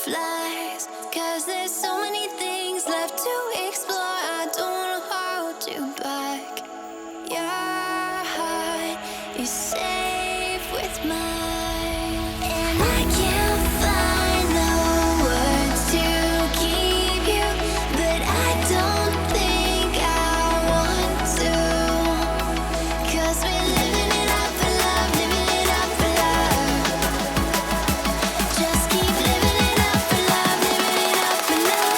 butterflies. 'Cause there's so many things left to explore. I don't wanna hold you back. Your heart is safe with mine, and I can't find the words to keep you, but I don't think I want to. 'Cause we're living it up for love, living it up for love. Just keep living it up for love, living it up for love.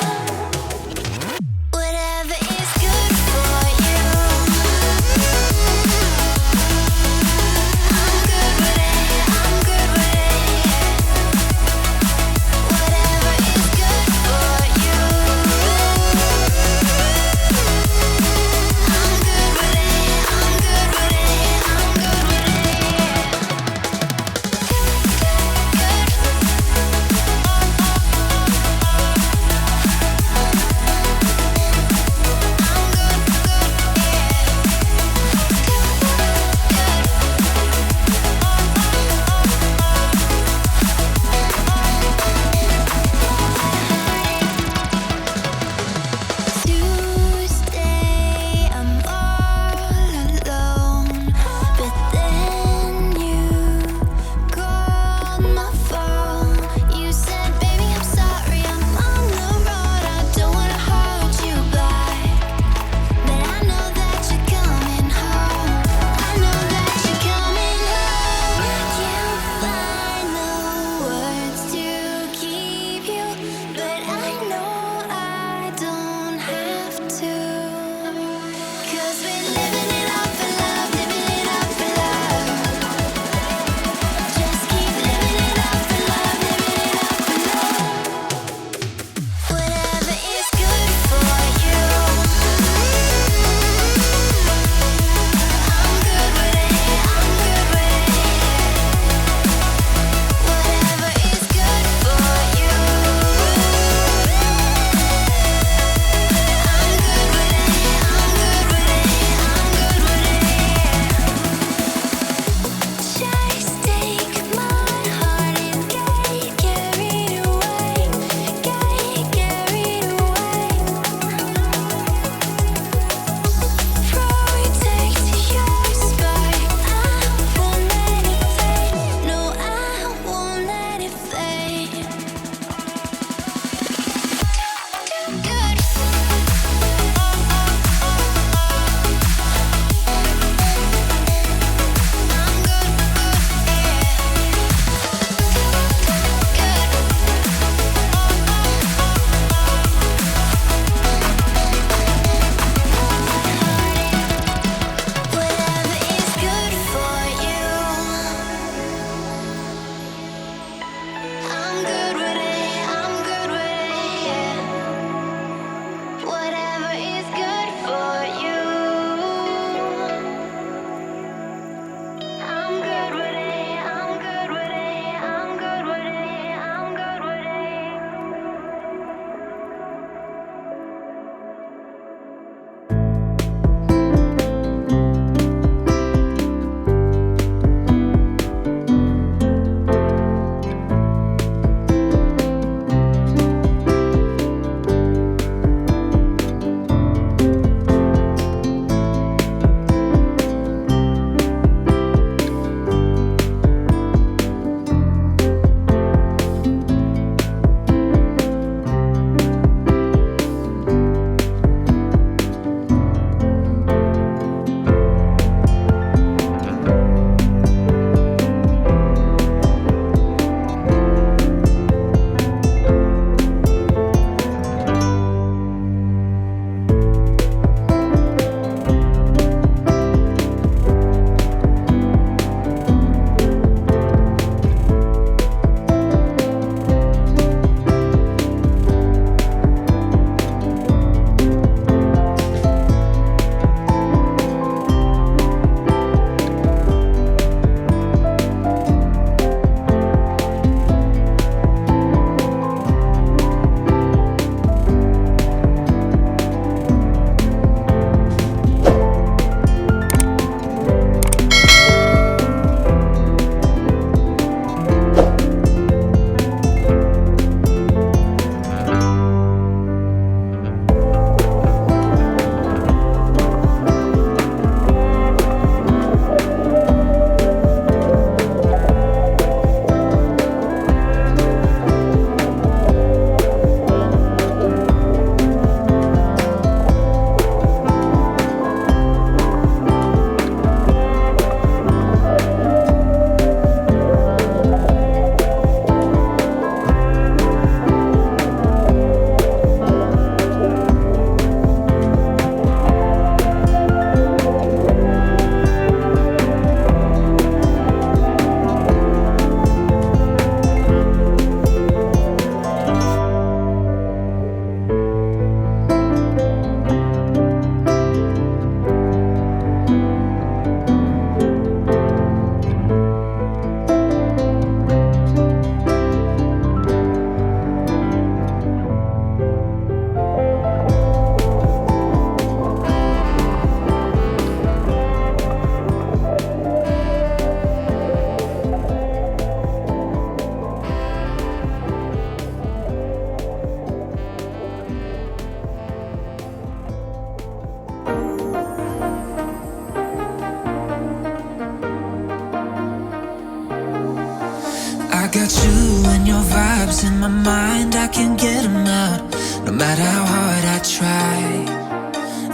thoughts in my mind, I can't get them out, no matter how hard I try.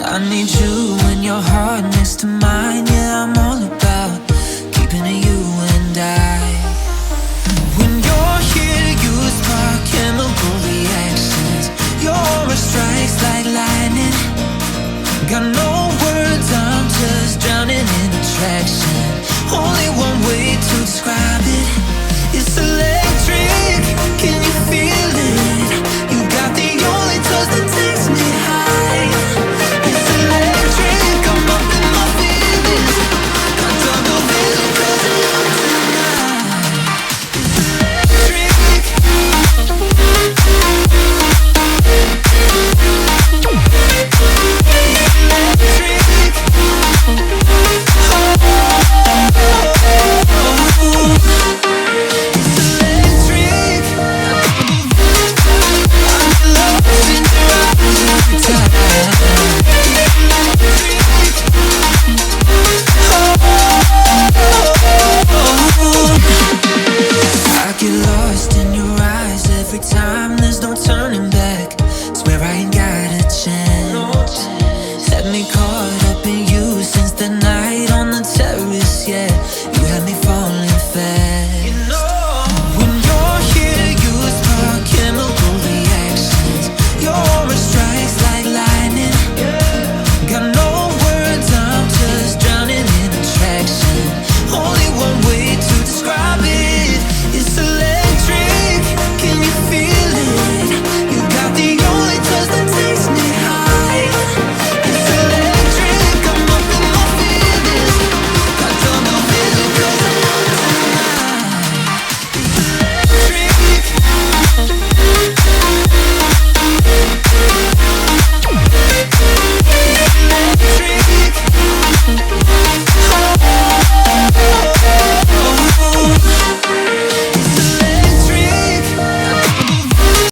I need you and your heart next to mine. Yeah, I'm all about keeping it you and I. When you're here, you spark chemical reactions. Your aura strikes like lightning. Got no words, I'm just drowning in attraction. Only one way to describe it. It's electric, can you feel it? You got the only touch that takes me high. It's electric, I'm up in my feelings. I don't know feeling 'cause I'm up tonight. It's electric. I get lost in your eyes every time